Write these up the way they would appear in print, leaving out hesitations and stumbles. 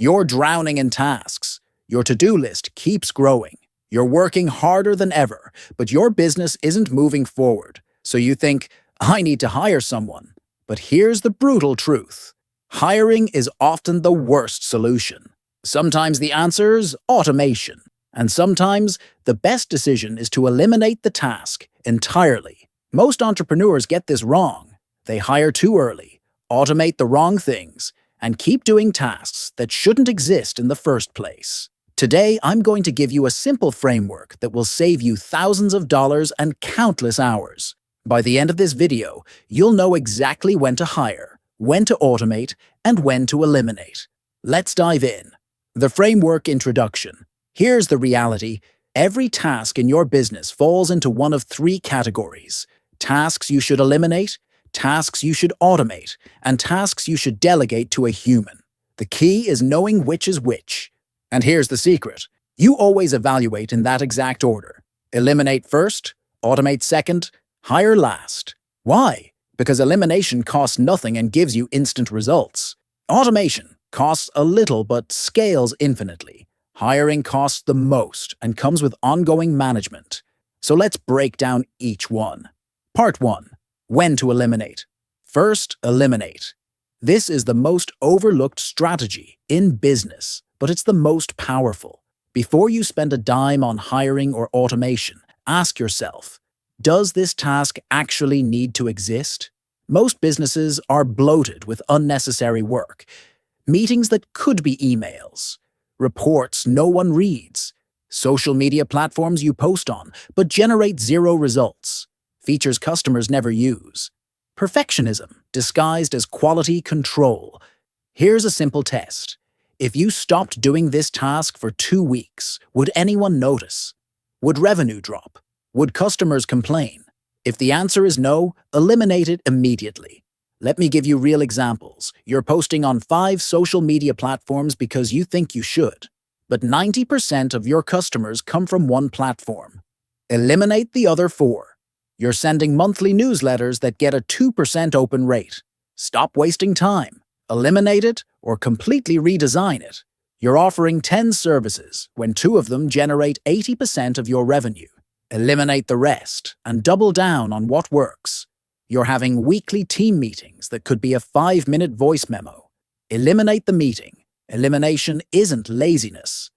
You're drowning in tasks. Your to-do list keeps growing. You're working harder than ever, but your business isn't moving forward. So you think, I need to hire someone. But here's the brutal truth. Hiring is often the worst solution. Sometimes the answer's automation, and sometimes the best decision is to eliminate the task entirely. Most entrepreneurs get this wrong. They hire too early, automate the wrong things, and keep doing tasks that shouldn't exist in the first place. Today, I'm going to give you a simple framework that will save you thousands of dollars and countless hours. By the end of this video, you'll know exactly when to hire, when to automate, and when to eliminate. Let's dive in. The framework introduction. Here's the reality. Every task in your business falls into one of three categories: tasks you should eliminate, tasks you should automate, and tasks you should delegate to a human. The key is knowing which is which. And here's the secret. You always evaluate in that exact order. Eliminate first, automate second, hire last. Why? Because elimination costs nothing and gives you instant results. Automation costs a little but scales infinitely. Hiring costs the most and comes with ongoing management. So let's break down each one. Part 1. When to eliminate. First, eliminate. This is the most overlooked strategy in business, but it's the most powerful. Before you spend a dime on hiring or automation, ask yourself, does this task actually need to exist? Most businesses are bloated with unnecessary work. Meetings that could be emails, reports no one reads, social media platforms you post on but generate zero results, features customers never use. Perfectionism disguised as quality control. Here's a simple test. If you stopped doing this task for 2 weeks, would anyone notice? Would revenue drop? Would customers complain? If the answer is no, eliminate it immediately. Let me give you real examples. You're posting on 5 social media platforms because you think you should, but 90% of your customers come from one platform. Eliminate the other 4. You're sending monthly newsletters that get a 2% open rate. Stop wasting time. Eliminate it or completely redesign it. You're offering 10 services when 2 of them generate 80% of your revenue. Eliminate the rest and double down on what works. You're having weekly team meetings that could be a 5-minute voice memo. Eliminate the meeting. Elimination isn't laziness.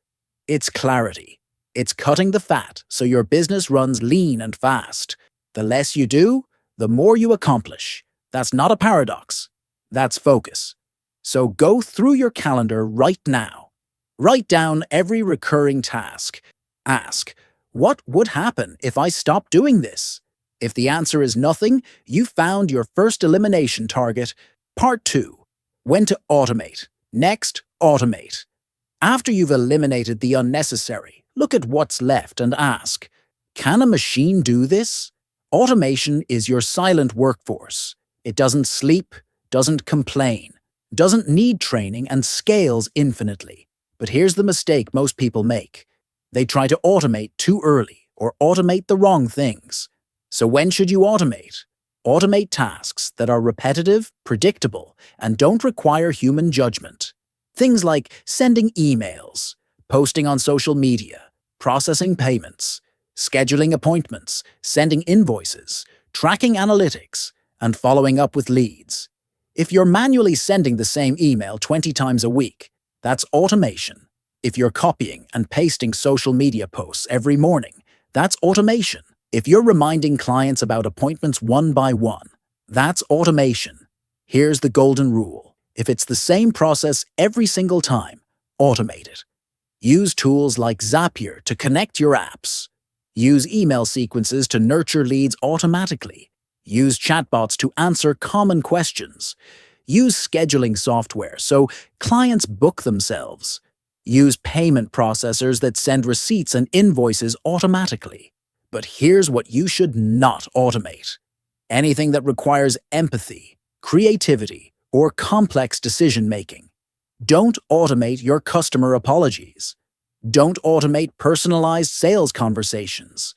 It's clarity. It's cutting the fat so your business runs lean and fast. The less you do, the more you accomplish. That's not a paradox. That's focus. So go through your calendar right now. Write down every recurring task. Ask, what would happen if I stopped doing this? If the answer is nothing, you found your first elimination target. Part 2. When to automate. Next, automate. After you've eliminated the unnecessary, look at what's left and ask, can a machine do this? Automation is your silent workforce. It doesn't sleep, doesn't complain, doesn't need training, and scales infinitely. But here's the mistake most people make. They try to automate too early or automate the wrong things. So when should you automate? Automate tasks that are repetitive, predictable, and don't require human judgment. Things like sending emails, posting on social media, processing payments, scheduling appointments, sending invoices, tracking analytics, and following up with leads. If you're manually sending the same email 20 times a week, that's automation. If you're copying and pasting social media posts every morning, that's automation. If you're reminding clients about appointments one by one, that's automation. Here's the golden rule. If it's the same process every single time, automate it. Use tools like Zapier to connect your apps. Use email sequences to nurture leads automatically. Use chatbots to answer common questions. Use scheduling software so clients book themselves. Use payment processors that send receipts and invoices automatically. But here's what you should not automate. Anything that requires empathy, creativity, or complex decision-making. Don't automate your customer apologies. Don't automate personalized sales conversations.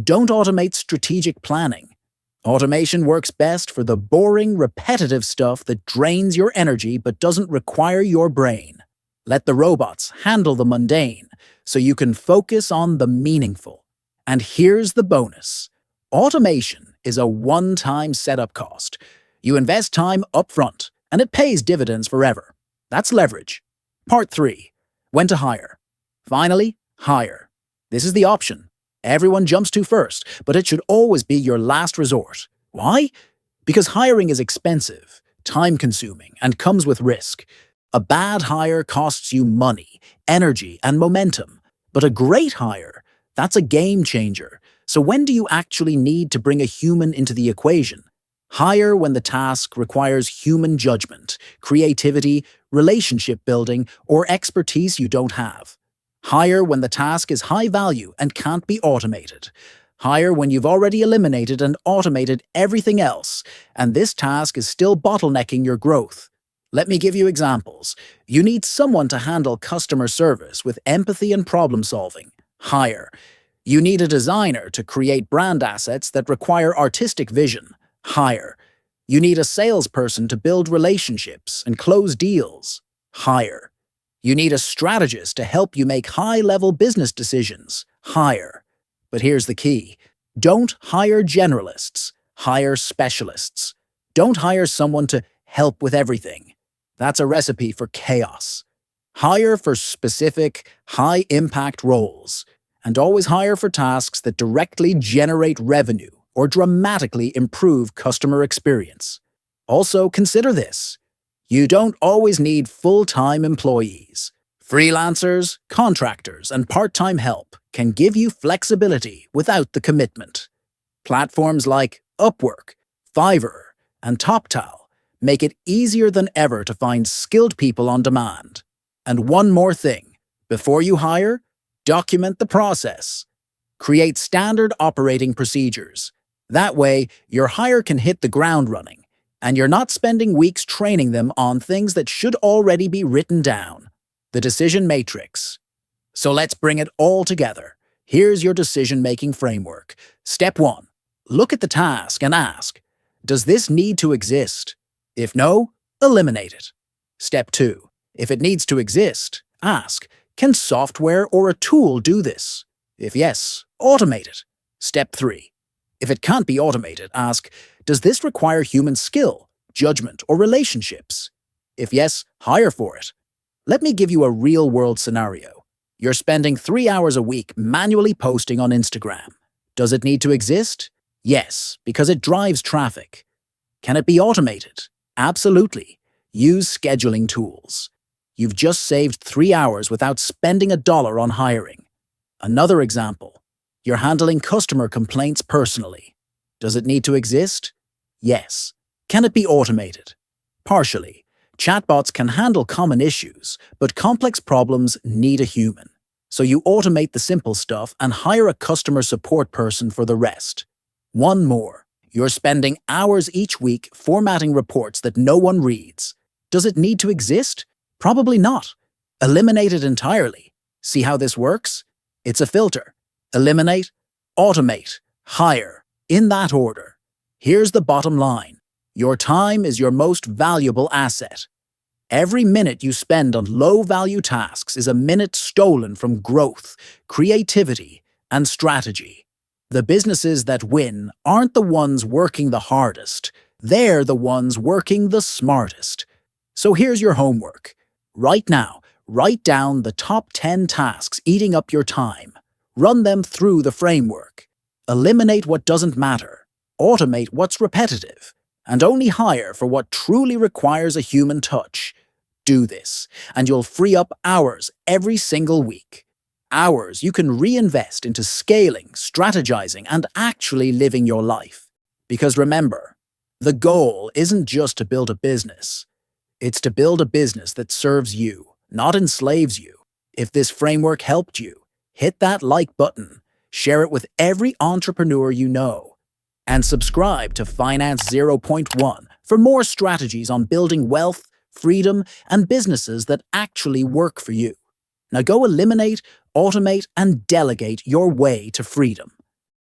Don't automate strategic planning. Automation works best for the boring, repetitive stuff that drains your energy but doesn't require your brain. Let the robots handle the mundane so you can focus on the meaningful. And here's the bonus. Automation is a one-time setup cost. You invest time upfront, and it pays dividends forever. That's leverage. Part 3. When to hire. Finally, hire. This is the option everyone jumps to first, but it should always be your last resort. Why? Because hiring is expensive, time-consuming, and comes with risk. A bad hire costs you money, energy, and momentum. But a great hire, that's a game changer. So when do you actually need to bring a human into the equation? Hire when the task requires human judgment, creativity, relationship building, or expertise you don't have. Hire when the task is high value and can't be automated. Hire when you've already eliminated and automated everything else, and this task is still bottlenecking your growth. Let me give you examples. You need someone to handle customer service with empathy and problem solving. Hire. You need a designer to create brand assets that require artistic vision. Hire. You need a salesperson to build relationships and close deals. Hire. You need a strategist to help you make high-level business decisions. Hire. But here's the key. Don't hire generalists. Hire specialists. Don't hire someone to help with everything. That's a recipe for chaos. Hire for specific, high-impact roles. And always hire for tasks that directly generate revenue or dramatically improve customer experience. Also, consider this. You don't always need full-time employees. Freelancers, contractors, and part-time help can give you flexibility without the commitment. Platforms like Upwork, Fiverr, and TopTal make it easier than ever to find skilled people on demand. And one more thing. Before you hire, document the process. Create standard operating procedures. That way, your hire can hit the ground running, and you're not spending weeks training them on things that should already be written down. The decision matrix. So let's bring it all together. Here's your decision-making framework. Step 1. Look at the task and ask, does this need to exist? If no, eliminate it. Step 2. If it needs to exist, ask, can software or a tool do this? If yes, automate it. Step 3. If it can't be automated, ask, does this require human skill, judgment, or relationships? If yes, hire for it. Let me give you a real-world scenario. You're spending 3 hours a week manually posting on Instagram. Does it need to exist? Yes, because it drives traffic. Can it be automated? Absolutely. Use scheduling tools. You've just saved 3 hours without spending $1 on hiring. Another example. You're handling customer complaints personally. Does it need to exist? Yes. Can it be automated? Partially. Chatbots can handle common issues, but complex problems need a human. So you automate the simple stuff and hire a customer support person for the rest. One more. You're spending hours each week formatting reports that no one reads. Does it need to exist? Probably not. Eliminate it entirely. See how this works? It's a filter. Eliminate, automate, hire, in that order. Here's the bottom line. Your time is your most valuable asset. Every minute you spend on low-value tasks is a minute stolen from growth, creativity, and strategy. The businesses that win aren't the ones working the hardest. They're the ones working the smartest. So here's your homework. Right now, write down the top 10 tasks eating up your time. Run them through the framework. Eliminate what doesn't matter. Automate what's repetitive. And only hire for what truly requires a human touch. Do this, and you'll free up hours every single week. Hours you can reinvest into scaling, strategizing, and actually living your life. Because remember, the goal isn't just to build a business. It's to build a business that serves you, not enslaves you. If this framework helped you, hit that like button, share it with every entrepreneur you know, and subscribe to Finance 0.1 for more strategies on building wealth, freedom, and businesses that actually work for you. Now go eliminate, automate, and delegate your way to freedom.